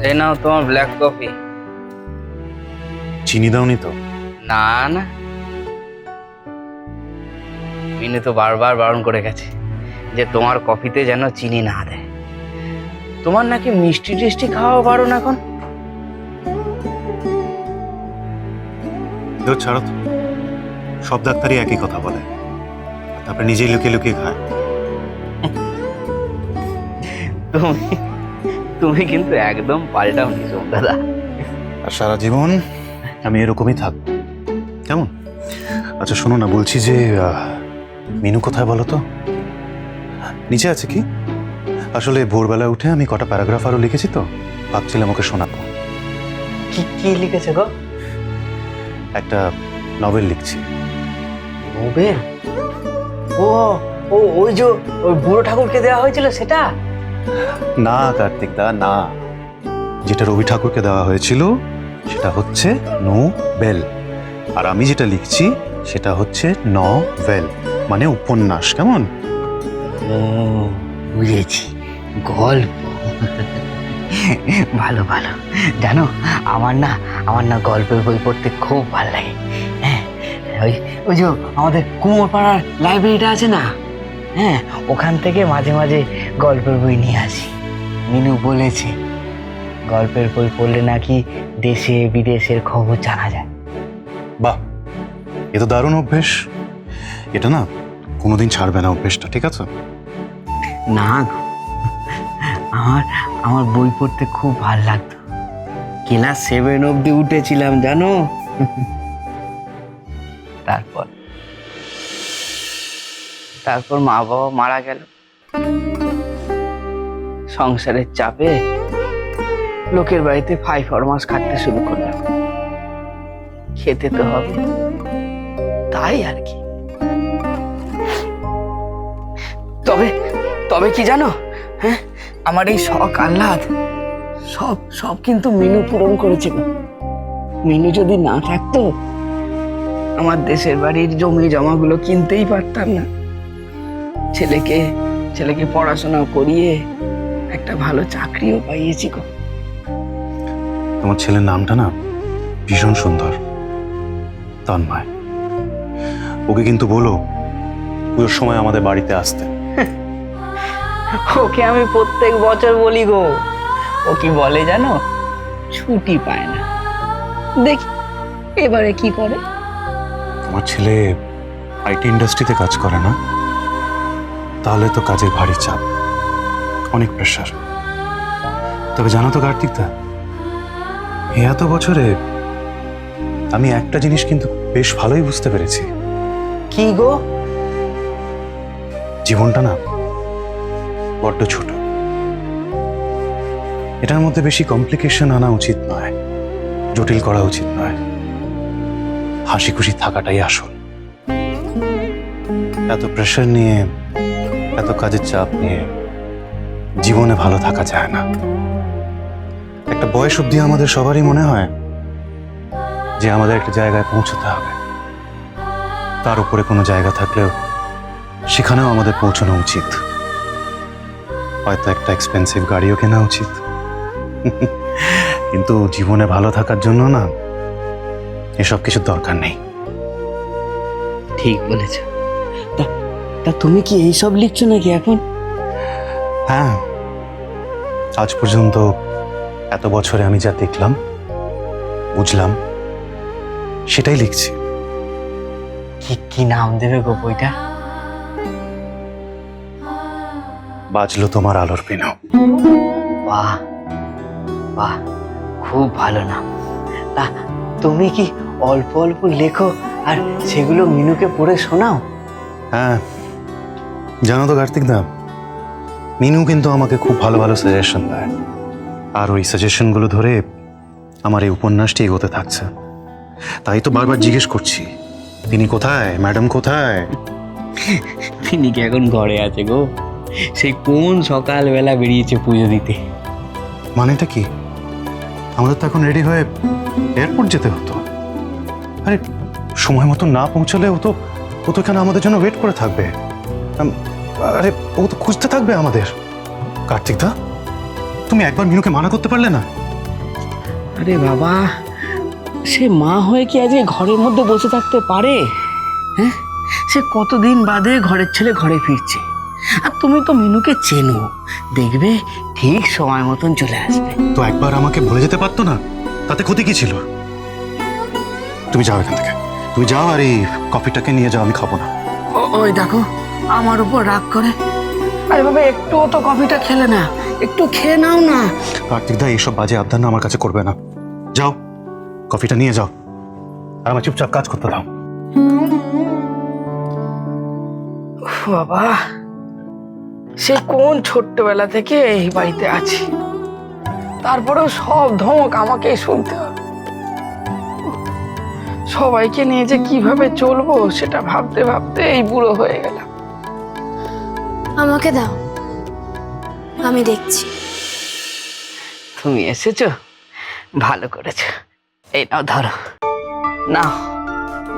এই নাও তোমার black coffee. চিনি দাওনি তো? না না, মিনু তো বারবার বারণ করে গেছে যে তোমার কফিতে যেন চিনি না দেয়। তোমার নাকি মিষ্টি টিষ্টি খাওয়া বারণ এখন। ছাড়ো তো, সব ডাক্তারই একই কথা বলে, তারপরে নিজেই লুকিয়ে লুকিয়ে খায়। তুমি তুমি কিন্তু একদম পাল্টাওনি দাদা। আর সারা জীবন আমি এরকমই থাকবো, কেমন? আচ্ছা শোনো না, বলছি যে মিনু কোথায় বলো তো? নিচে আছে কি? আসলে ভোরবেলা উঠে আমি কটা প্যারাগ্রাফ আরো লিখেছি, তো ভাবছিলাম ওকে শোনাবো। কি কি লিখেছে গো? একটা নভেল লিখছি। নোবেল? ও ও ওই যে ওই বুড়ো ঠাকুরকে দেওয়া হয়েছিল সেটা? না কার্তিক দা, না। যেটা রবি ঠাকুরকে দেওয়া হয়েছিল সেটা হচ্ছে নোবেল, আর আমি যেটা লিখছি সেটা হচ্ছে নভেল, মানে উপন্যাস। কেমন? ও বুঝেছি, গল্প। ভালো ভালো। জানো আমার না গল্পের বই পড়তে খুব ভালো লাগে। হ্যাঁ, ওই ওই যে আমাদের কুমোরপাড়ার লাইব্রেরিটা আছে না, হ্যাঁ, ওখান থেকে মাঝে মাঝে গল্পের বই নিয়ে আসি। মিনু বলেছে গল্পের বই পড়লে নাকি দেশে বিদেশের খবর জানা যায়। বাহ, এ তো দারুণ অভ্যেস। এটা না কোনোদিন ছাড়বে না অভ্যেসটা, ঠিক আছে? না গো, আমার বই পড়তে খুব ভালো লাগতো। ক্লাস 7 অবধি উঠেছিলাম জানো। তারপর মা বাবা মারা গেল। সংসারের চাপে লোকের বাড়িতে 5 মাস খাটতে শুরু করলাম। খেতে তো হবে, তাই আর কি। তবে তবে কি জানো, হ্যাঁ, আমার এই শখ আহ্লাদ সব সব কিন্তু মিনু পূরণ করেছিল। মিনু যদি না থাকতো আমার দেশের বাড়ির জমি জমাগুলো কিনতেই পারতাম না। ছেলেকে পড়াশোনা করিয়ে একটা ভালো চাকরিও পাইয়েছি গো। তোমার ছেলের নামটা না ভীষণ সুন্দর, তন্ময়। ওকে কিন্তু বলো পুজোর সময় আমাদের বাড়িতে আসতে। ওকে আমি প্রত্যেক বছর বলি গো, ও কি বলে জানো, ছুটি পায় না। দেখি এবারে কি করে। তোমার ছেলে আইটি ইন্ডাস্ট্রিতে কাজ করে না? তাহলে তো কাজের ভারী চাপ, অনেক প্রেশার। তবে জানো তো কার্তিক দা, এত বছরে আমি একটা জিনিস কিন্তু বেশ ভালোই বুঝতে পেরেছি। কি গো? জীবনটা না বড্ড ছোট, এটার মধ্যে বেশি কমপ্লিকেশন আনা উচিত নয়, জটিল করা উচিত নয়। হাসি খুশি থাকাটাই আসল। এত প্রেশার নিয়ে, এত কাজের চাপ নিয়ে জীবনে ভালো থাকা যায় না। একটা বয়স অবধি আমাদের সবারই মনে হয় যে আমাদের একটা জায়গায় পৌঁছতে হবে, তার উপরে কোনো জায়গা থাকলেও সেখানেও আমাদের পৌঁছানো উচিত। হয়তো একটা এক্সপেন্সিভ গাড়িও কেনা উচিত। কিন্তু জীবনে ভালো থাকার জন্য না এসব কিছু দরকার নেই। ঠিক বলেছ। তা তুমি কি এইসব লিখছো নাকি এখন? হ্যাঁ, আজ পর্যন্ত এত বছরে আমি যা দেখলাম বুঝলাম সেটাই লিখছি। কি কি নাম দেবে গো বইটা? বাজলো তোমার আলোর পিনো। বাহ বাহ, খুব ভালো নাম। তা তুমি কি অল্প অল্প লেখো আর সেগুলো মিনুকে পড়ে শোনাও? হ্যাঁ, জানো তো কার্তিক দা, মিনু কিন্তু আমাকে খুব ভালো ভালো সাজেশন দেয়, আর ওই সাজেশনগুলো ধরে আমার এই উপন্যাসটি এগোতে থাকছে। তাই তো বারবার জিজ্ঞেস করছি, তিনি কোথায়, ম্যাডাম কোথায়? তিনি কি এখন ঘরে আছে গো? সেই কোন সকালবেলা বেরিয়েছে পুজো দিতে। মানেটা কি? আমাদের তো এখন রেডি হয়ে এয়ারপোর্ট যেতে হতো। আরে সময় মতো না পৌঁছলে ও তো এখানে আমাদের জন্য ওয়েট করে থাকবে। আরে ও তো খুঁজতে থাকবে আমাদের। কার্তিক দা, তুমি একবার মিনুকে মানা করতে পারলে না? আরে বাবা, সে মা হয়ে কি আজকে ঘরের মধ্যে বসে থাকতে পারে? হ্যাঁ, সে কতদিন বাদে ঘরের ছেলে ঘরে ফিরছে। আর তুমি তো মিনুকে চেনো, দেখবে ঠিক সময় মতন চলে আসবে। তো একবার আমাকে বলে যেতে পারতো না, তাতে ক্ষতি কি ছিল? তুমি যাও এখান থেকে, তুমি যাও, আর এই কফিটাকে নিয়ে যাও, আমি খাবো না। ওই দেখো আমার উপর রাগ করে। আরে বাবা, একটুও তো কফিটা খেলে না, একটু খেয়ে নাও না। কার্তিক দা, এইসব বাজে আবদার না আমার কাছে করবে না। যাও, কফিটা নিয়ে যাও, আর আমার চুপচাপ কাজ করতে দাও। বাবা, সে কোন ছোট্টবেলা থেকে এই বাড়িতে আছি, তারপরেও সব ধমক আমাকে শুনতে হবে। সবাইকে নিয়ে যে কিভাবে চলবো সেটা ভাবতে ভাবতে এই বুড়ো হয়ে গেলাম। আমাকে দাও, আমি দেখছি। তুমি এসেছো, ভালো করেছো। এই নাও ধরো, নাও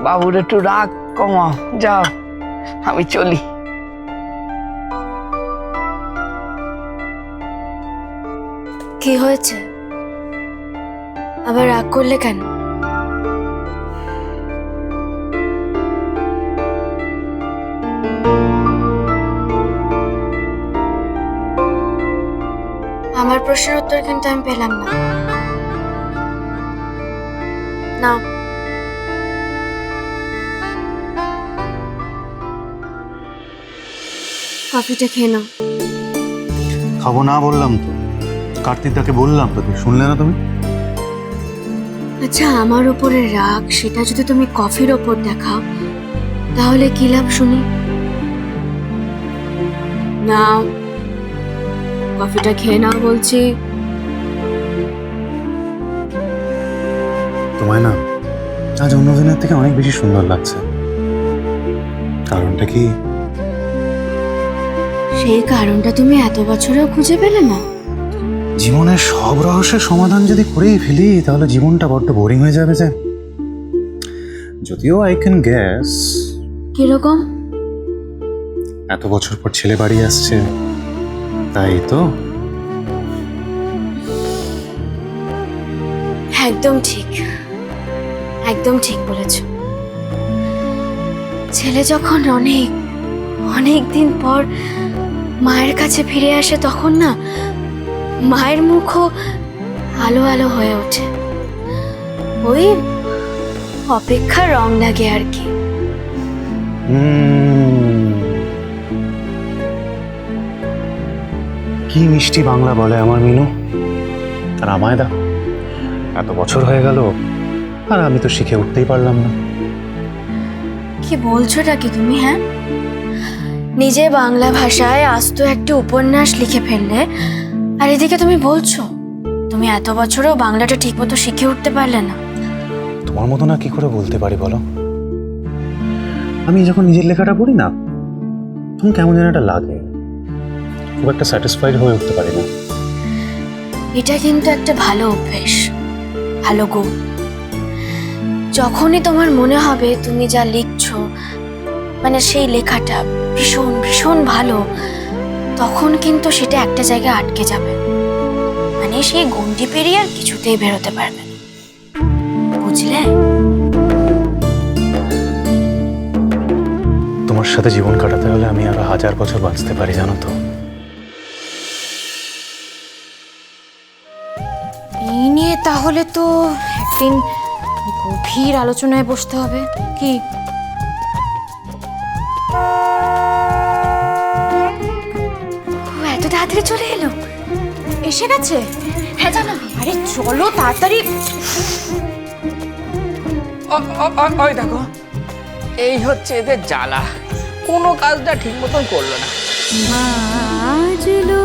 বাবুর একটু রাগ কমাও। যাও, আমি চলি। কি হয়েছে? আবার রাগ করলে কেন? আমার প্রশ্নের উত্তর কিন্তু আমি পেলাম না। নাও, কফিটা খেয়ে নাও। খাবো না বললাম তো, কার্তিক দাকে বললাম তো, শুনলে না তুমি? আচ্ছা, আমার উপরে রাগ সেটা যদি তুমি কফির ওপর দেখাও, তাহলে কি লাভ শুনি? নাও, কফিটা খেয়ে নাও বলছি। তোমায় না আজ অন্য দিনের থেকে অনেক বেশি সুন্দর লাগছে। কারণটা কি? সেই কারণটা তুমি এত বছরেও খুঁজে পেলে না? জীবনের সব রহস্যের সমাধান যদি করেই ফেলি, তাহলে জীবনটা বড্ড বোরিং হয়ে যাবে যে। যদিও আই ক্যান গ্যাস। কিরকম? এত বছর পর ছেলে বাড়ি আসছে, তাই তো। একদম ঠিক, একদম ঠিক বলেছ। ছেলে যখন অনেক অনেক দিন পর মায়ের কাছে ফিরে আসে, তখন না মায়ের মুখও আলো আলো হয়ে ওঠে। ওই অপেক্ষার রং লাগে আর কি। কি মিষ্টি বাংলা বলে আমার মিনু। আর আমায় দা, এত বছর হয়ে গেল আর আমি তো শিখে উঠতেই পারলাম না। কি বলছোটা কি তুমি? হ্যাঁ, নিজে বাংলা ভাষায় আস্ত একটি উপন্যাস লিখে ফেললে, আর এদিকে তুমি বলছো তুমি এত বছরেও বাংলাটা ঠিক মতো শিখে উঠতে পারলে না। তোমার মতো না কি করে বলতে পারি বলো? আমি যখন নিজের লেখাটা পড়ি না, তখন কেমন যেন একটা লাগে, খুব একটা স্যাটিসফাইড হয়ে উঠতে পারি না। এটা কিন্তু একটা ভালো অভ্যেস, ভালো গুণ। যখনই তোমার মনে হবে তুমি যা লিখছো, মানে সেই লেখাটা ভীষণ ভীষণ ভালো, তখন কিন্তু সেটা একটা জায়গায় আটকে যাবে, মানে সেই গণ্ডি পেরিয়ে আর কিছুতেই বেরোতে পারবে না, বুঝলে? তোমার সাথে জীবন কাটাতে হলে আমি আরো 1000 বছর বাঁচতে পারি, জানো তো। এই নিয়ে তাহলে তো একদিন গভীর আলোচনায় বসতে হবে। কি ও এত তাড়াতাড়ি চলে এলো? এসে গেছে? হ্যাঁ জানো। আরে চলো তাড়াতাড়ি। ওই দেখো, এই হচ্ছে এদের জ্বালা, কোনো কাজটা ঠিক মতন করলো না। বাজলো